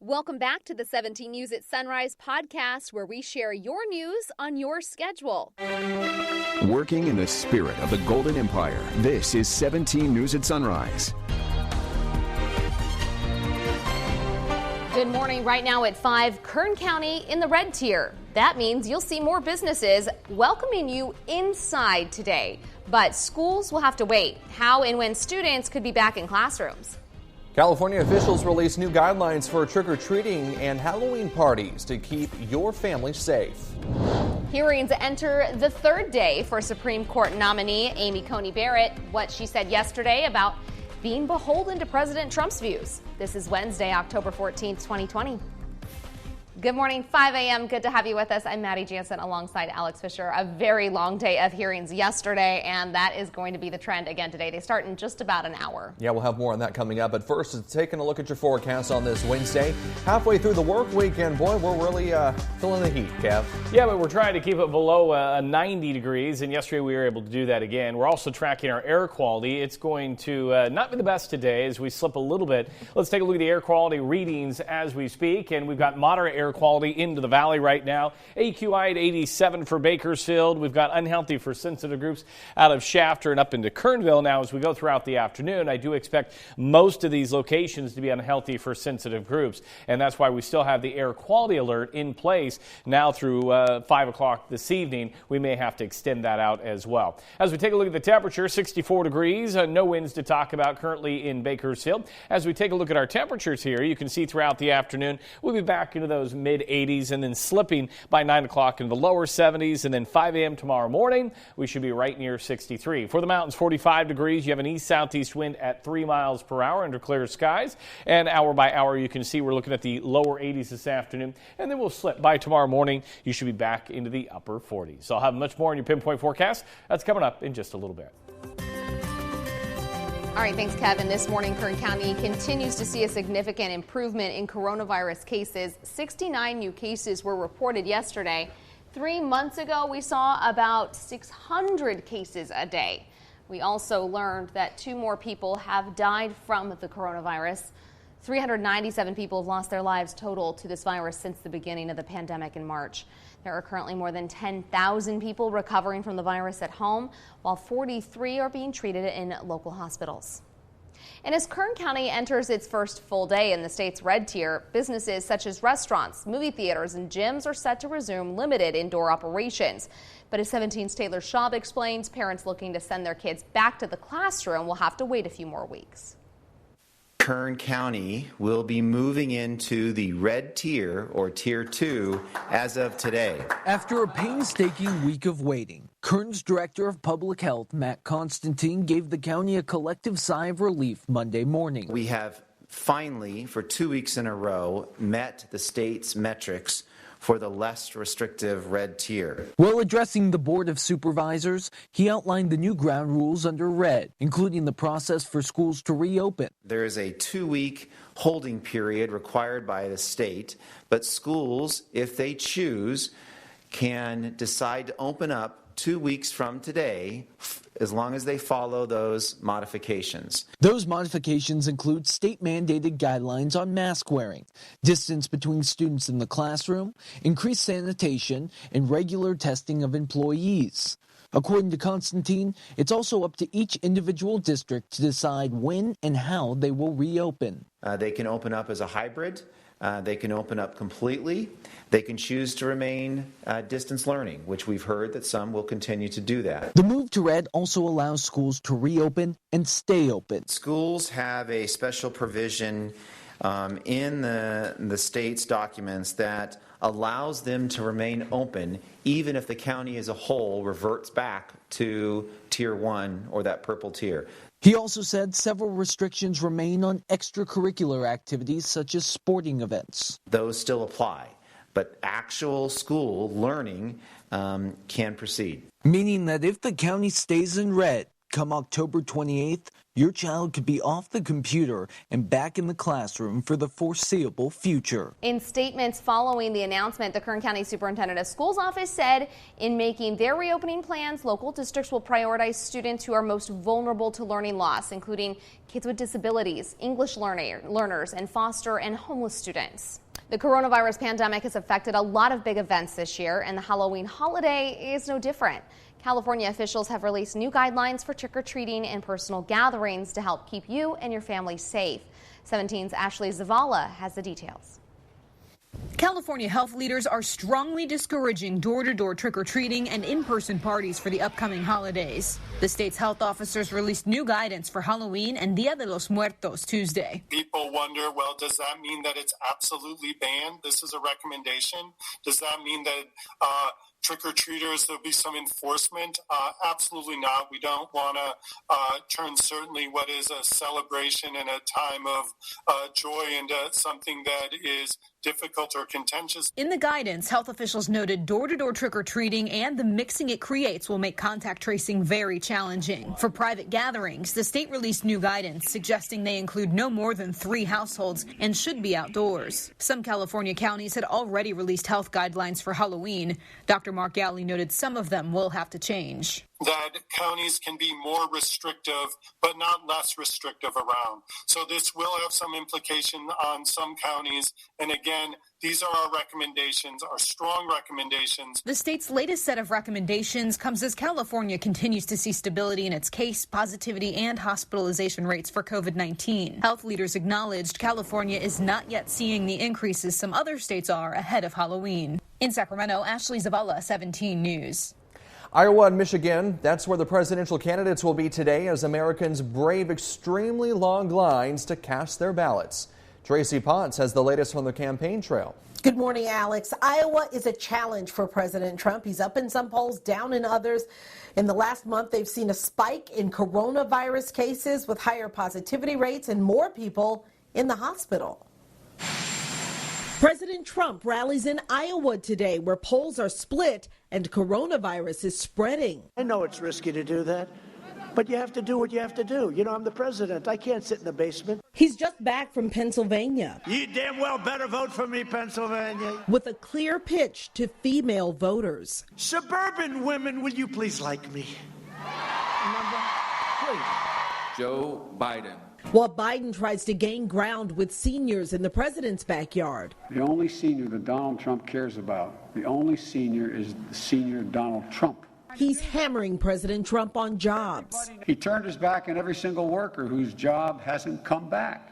Welcome back to the 17 News at Sunrise podcast, where we share your news on your schedule. Working in the spirit of the Golden Empire, this is 17 News at Sunrise. Good morning. Right now at 5, Kern County in the red tier. That means you'll see more businesses welcoming you inside today. But schools will have to wait. How and when students could be back in classrooms. California officials released new guidelines for trick-or-treating and Halloween parties to keep your family safe. Hearings enter the third day for Supreme Court nominee Amy Coney Barrett. What she said yesterday about being beholden to President Trump's views. This is Wednesday, October 14th, 2020. Good morning, 5 a.m. Good to have you with us. I'm Maddie Jansen alongside Alex Fisher. A very long day of hearings yesterday, and that is going to be the trend again today. They start in just about an hour. Yeah, we'll have more on that coming up. But first, taking a look at your forecast on this Wednesday. Halfway through the work week, and boy, we're really feeling the heat, Kev. Yeah, but we're trying to keep it below 90 degrees, and yesterday we were able to do that again. We're also tracking our air quality. It's going to not be the best today as we slip a little bit. Let's take a look at the air quality readings as we speak, and we've got moderate air quality into the valley right now. AQI at 87 for Bakersfield. We've got unhealthy for sensitive groups out of Shafter and up into Kernville. Now, as we go throughout the afternoon, I do expect most of these locations to be unhealthy for sensitive groups, and that's why we still have the air quality alert in place now through 5 o'clock this evening. We may have to extend that out as well. As we take a look at the temperature, 64 degrees, no winds to talk about currently in Bakersfield. As we take a look at our temperatures here, you can see throughout the afternoon, we'll be back into those mid-80s and then slipping by 9 o'clock into the lower 70s, and then 5 a.m. tomorrow morning, we should be right near 63. For the mountains, 45 degrees. You have an east-southeast wind at 3 miles per hour under clear skies, and hour by hour, you can see we're looking at the lower 80s this afternoon, and then we'll slip by tomorrow morning. You should be back into the upper 40s. So I'll have much more in your pinpoint forecast. That's coming up in just a little bit. All right, thanks, Kevin. This morning, Kern County continues to see a significant improvement in coronavirus cases. 69 new cases were reported yesterday. 3 months ago, we saw about 600 cases a day. We also learned that 2 more people have died from the coronavirus. 397 people have lost their lives total to this virus since the beginning of the pandemic in March. There are currently more than 10,000 people recovering from the virus at home, while 43 are being treated in local hospitals. And as Kern County enters its first full day in the state's red tier, businesses such as restaurants, movie theaters, and gyms are set to resume limited indoor operations. But as 17's Taylor Schaub explains, parents looking to send their kids back to the classroom will have to wait a few more weeks. Kern County will be moving into the red tier, or tier 2, as of today. After a painstaking week of waiting, Kern's Director of Public Health, Matt Constantine, gave the county a collective sigh of relief Monday morning. We have finally, for 2 weeks in a row, met the state's metrics for the less restrictive red tier. While addressing the Board of Supervisors, he outlined the new ground rules under red, including the process for schools to reopen. There is a 2-week holding period required by the state, but schools, if they choose, can decide to open up 2 weeks from today, as long as they follow those modifications. Those modifications include state-mandated guidelines on mask wearing, distance between students in the classroom, increased sanitation, and regular testing of employees. According to Constantine, it's also up to each individual district to decide when and how they will reopen. They can open up as a hybrid. They can open up completely. They can choose to remain distance learning, which we've heard that some will continue to do that. The move to red also allows schools to reopen and stay open. Schools have a special provision in the state's documents that allows them to remain open even if the county as a whole reverts back to tier 1 or that purple tier. He also said several restrictions remain on extracurricular activities such as sporting events. Those still apply, but actual school learning can proceed. Meaning that if the county stays in red come October 28th, your child could be off the computer and back in the classroom for the foreseeable future. In statements following the announcement, the Kern County Superintendent of Schools office said in making their reopening plans, local districts will prioritize students who are most vulnerable to learning loss, including kids with disabilities, English learners, and foster and homeless students. The coronavirus pandemic has affected a lot of big events this year, and the Halloween holiday is no different. California officials have released new guidelines for trick-or-treating and personal gatherings to help keep you and your family safe. 17's Ashley Zavala has the details. California health leaders are strongly discouraging door-to-door trick-or-treating and in-person parties for the upcoming holidays. The state's health officers released new guidance for Halloween and Dia de los Muertos Tuesday. People wonder, well, does that mean that it's absolutely banned? This is a recommendation. Does that mean that trick-or-treaters, there'll be some enforcement? Absolutely not. We don't want to turn certainly what is a celebration and a time of joy into something that is difficult or contentious. In the guidance, health officials noted door-to-door trick-or-treating and the mixing it creates will make contact tracing very challenging. For private gatherings, the state released new guidance suggesting they include no more than 3 households and should be outdoors. Some California counties had already released health guidelines for Halloween. Dr. Mark Galley noted some of them will have to change. That counties can be more restrictive, but not less restrictive around. So this will have some implication on some counties. And again, these are our recommendations, our strong recommendations. The state's latest set of recommendations comes as California continues to see stability in its case, positivity, and hospitalization rates for COVID-19. Health leaders acknowledged California is not yet seeing the increases some other states are ahead of Halloween. In Sacramento, Ashley Zavala, 17 News. Iowa and Michigan, that's where the presidential candidates will be today as Americans brave extremely long lines to cast their ballots. Tracy Potts has the latest from the campaign trail. Good morning, Alex. Iowa is a challenge for President Trump. He's up in some polls, down in others. In the last month, they've seen a spike in coronavirus cases with higher positivity rates and more people in the hospital. President Trump rallies in Iowa today, where polls are split and coronavirus is spreading. I know it's risky to do that, but you have to do what you have to do. You know, I'm the president. I can't sit in the basement. He's just back from Pennsylvania. You damn well better vote for me, Pennsylvania. With a clear pitch to female voters. Suburban women, will you please like me? Remember? Please. Joe Biden. While Biden tries to gain ground with seniors in the president's backyard. The only senior that Donald Trump cares about, the only senior is the senior Donald Trump. He's hammering President Trump on jobs. He turned his back on every single worker whose job hasn't come back.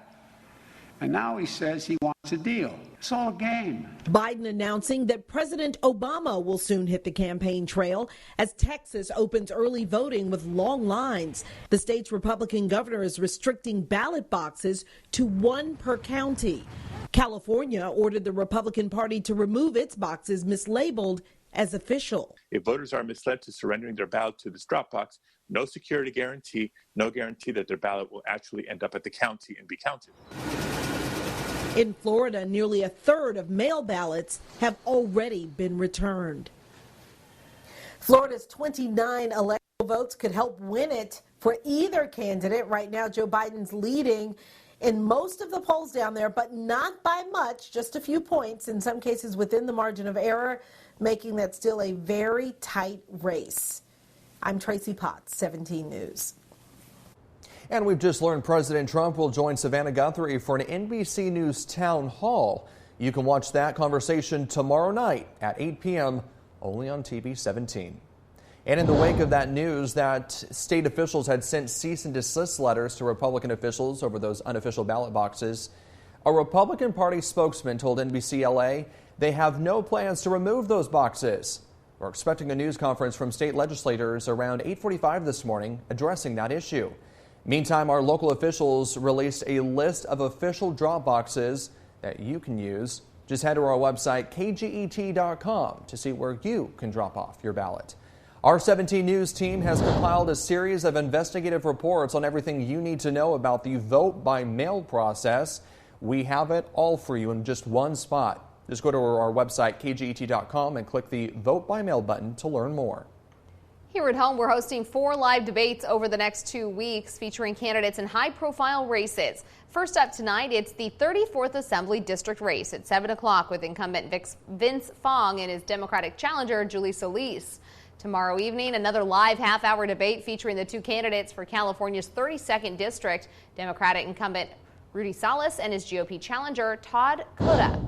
And now he says he wants a deal. It's all a game. Biden announcing that President Obama will soon hit the campaign trail as Texas opens early voting with long lines. The state's Republican governor is restricting ballot boxes to 1 per county. California ordered the Republican Party to remove its boxes mislabeled as official. If voters are misled to surrendering their ballot to this drop box, no security guarantee, no guarantee that their ballot will actually end up at the county and be counted. In Florida, nearly a third of mail ballots have already been returned. Florida's 29 electoral votes could help win it for either candidate. Right now, Joe Biden's leading in most of the polls down there, but not by much, just a few points, in some cases within the margin of error, making that still a very tight race. I'm Tracy Potts, 17 News. And we've just learned President Trump will join Savannah Guthrie for an NBC News town hall. You can watch that conversation tomorrow night at 8 p.m. only on TV 17. And in the wake of that news that state officials had sent cease and desist letters to Republican officials over those unofficial ballot boxes, a Republican Party spokesman told NBC LA they have no plans to remove those boxes. We're expecting a news conference from state legislators around 8:45 this morning addressing that issue. Meantime, our local officials released a list of official drop boxes that you can use. Just head to our website, kget.com, to see where you can drop off your ballot. Our 17 News team has compiled a series of investigative reports on everything you need to know about the vote by mail process. We have it all for you in just one spot. Just go to our website, kget.com, and click the Vote by Mail button to learn more. Here at home, we're hosting 4 live debates over the next 2 weeks featuring candidates in high-profile races. First up tonight, it's the 34th Assembly District race at 7 o'clock with incumbent Vince Fong and his Democratic challenger, Julie Solis. Tomorrow evening, another live half-hour debate featuring the 2 candidates for California's 32nd District, Democratic incumbent Rudy Salas and his GOP challenger, Todd Cota.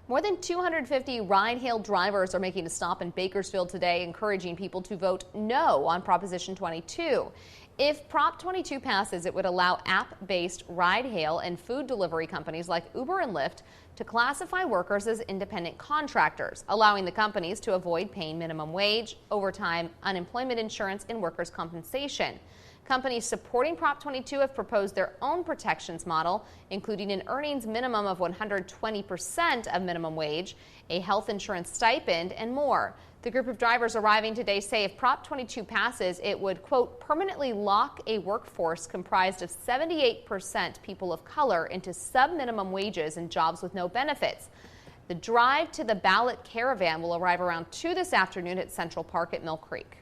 More than 250 ride-hail drivers are making a stop in Bakersfield today, encouraging people to vote no on Proposition 22. If Prop 22 passes, it would allow app-based ride-hail and food delivery companies like Uber and Lyft to classify workers as independent contractors, allowing the companies to avoid paying minimum wage, overtime, unemployment insurance, and workers' compensation. Companies supporting Prop 22 have proposed their own protections model, including an earnings minimum of 120% of minimum wage, a health insurance stipend, and more. The group of drivers arriving today say if Prop 22 passes, it would, quote, permanently lock a workforce comprised of 78% people of color into sub-minimum wages and jobs with no benefits. The drive to the ballot caravan will arrive around 2 this afternoon at Central Park at Mill Creek.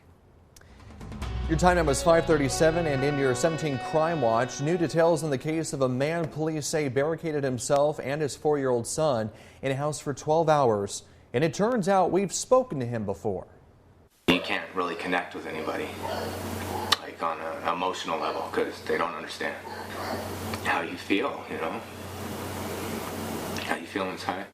Your time now is 5:37, and in your 17 Crime Watch, new details in the case of a man police say barricaded himself and his 4-year-old son in a house for 12 hours. And it turns out we've spoken to him before. You can't really connect with anybody, like on an emotional level, because they don't understand how you feel, you know, how you feel inside.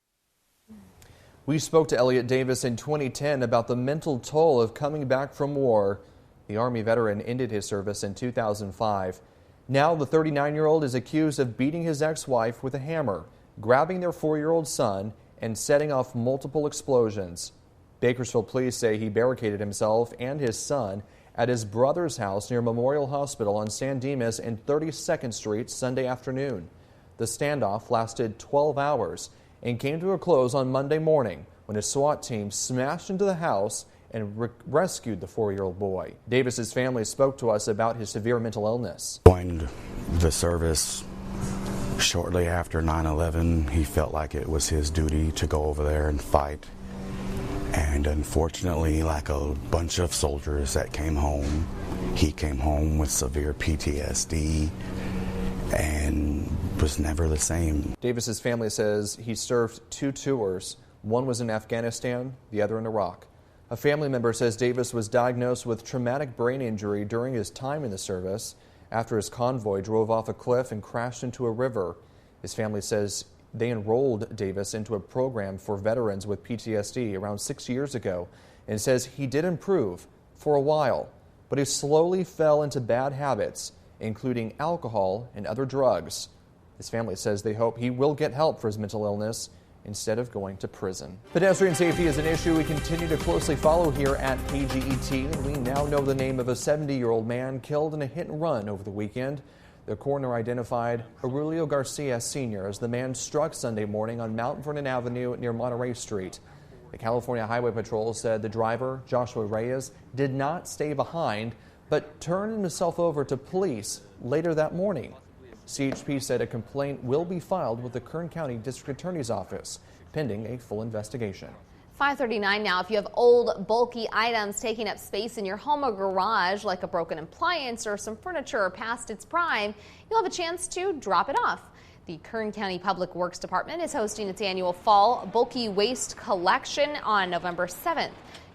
We spoke to Elliot Davis in 2010 about the mental toll of coming back from war. The Army veteran ended his service in 2005. Now the 39-year-old is accused of beating his ex-wife with a hammer, grabbing their 4-year-old son, and setting off multiple explosions. Bakersfield police say he barricaded himself and his son at his brother's house near Memorial Hospital on San Dimas and 32nd Street Sunday afternoon. The standoff lasted 12 hours and came to a close on Monday morning when a SWAT team smashed into the house and rescued the 4-year-old boy. Davis's family spoke to us about his severe mental illness. Joined the service shortly after 9/11. He felt like it was his duty to go over there and fight. And unfortunately, like a bunch of soldiers that came home, he came home with severe PTSD and was never the same. Davis's family says he served 2 tours. One was in Afghanistan, the other in Iraq. A family member says Davis was diagnosed with traumatic brain injury during his time in the service after his convoy drove off a cliff and crashed into a river. His family says they enrolled Davis into a program for veterans with PTSD around 6 years ago and says he did improve for a while, but he slowly fell into bad habits, including alcohol and other drugs. His family says they hope he will get help for his mental illness instead of going to prison. Pedestrian safety is an issue we continue to closely follow here at KGET. We now know the name of a 70-year-old man killed in a hit and run over the weekend. The coroner identified Aurelio Garcia Sr. as the man struck Sunday morning on Mount Vernon Avenue near Monterey Street. The California Highway Patrol said the driver, Joshua Reyes, did not stay behind, but turned himself over to police later that morning. CHP said a complaint will be filed with the Kern County District Attorney's Office, pending a full investigation. 5:39 now. If you have old, bulky items taking up space in your home or garage, like a broken appliance or some furniture past its prime, you'll have a chance to drop it off. The Kern County Public Works Department is hosting its annual Fall Bulky Waste Collection on November 7th.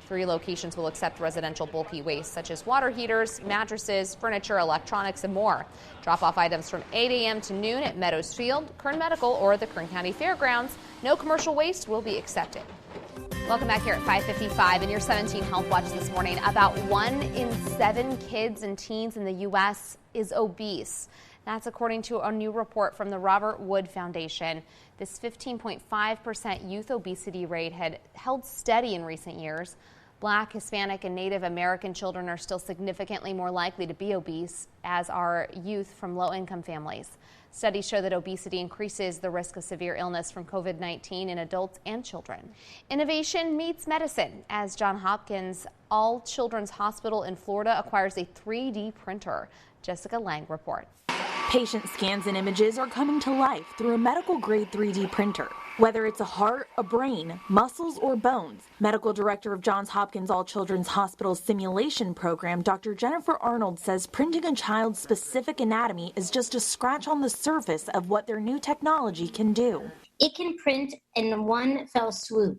3 locations will accept residential bulky waste such as water heaters, mattresses, furniture, electronics, and more. Drop off items from 8 a.m. to noon at Meadows Field, Kern Medical, or the Kern County Fairgrounds. No commercial waste will be accepted. Welcome back here at 5:55 in your 17 Health Watch this morning. About 1 in 7 kids and teens in the U.S. is obese. That's according to a new report from the Robert Wood Foundation. This 15.5% youth obesity rate had held steady in recent years. Black, Hispanic, and Native American children are still significantly more likely to be obese, as are youth from low-income families. Studies show that obesity increases the risk of severe illness from COVID-19 in adults and children. Innovation meets medicine as Johns Hopkins All Children's Hospital in Florida acquires a 3D printer. Jessica Lang reports. Patient scans and images are coming to life through a medical-grade 3D printer. Whether it's a heart, a brain, muscles, or bones, Medical Director of Johns Hopkins All Children's Hospital's simulation program, Dr. Jennifer Arnold, says printing a child's specific anatomy is just a scratch on the surface of what their new technology can do. It can print in one fell swoop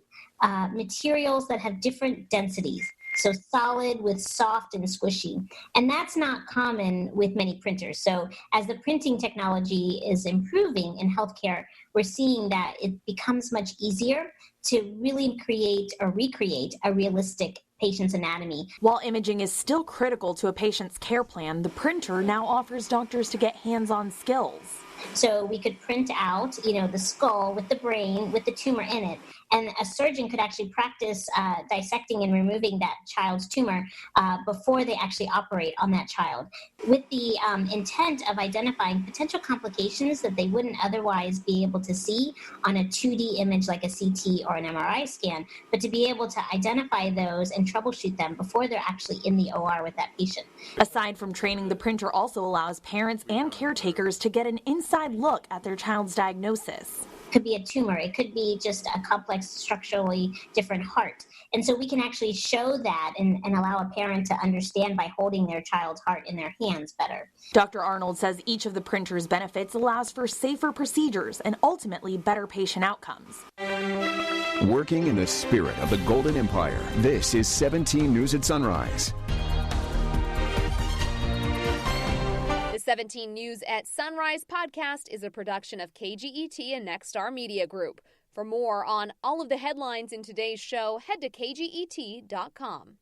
materials that have different densities. So solid with soft and squishy. And that's not common with many printers. So as the printing technology is improving in healthcare, we're seeing that it becomes much easier to really create or recreate a realistic patient's anatomy. While imaging is still critical to a patient's care plan, the printer now offers doctors to get hands-on skills. So we could print out, the skull with the brain, with the tumor in it. And a surgeon could actually practice dissecting and removing that child's tumor before they actually operate on that child, with the intent of identifying potential complications that they wouldn't otherwise be able to see on a 2D image like a CT or an MRI scan, but to be able to identify those and troubleshoot them before they're actually in the OR with that patient. Aside from training, the printer also allows parents and caretakers to get an inside look at their child's diagnosis. Could be a tumor. It could be just a complex structurally different heart. And so we can actually show that and allow a parent to understand by holding their child's heart in their hands better. Dr. Arnold says each of the printer's benefits allows for safer procedures and ultimately better patient outcomes. Working in the spirit of the Golden Empire, this is 17 News at Sunrise. 17 News at Sunrise podcast is a production of KGET and Nexstar Media Group. For more on all of the headlines in today's show, head to kget.com.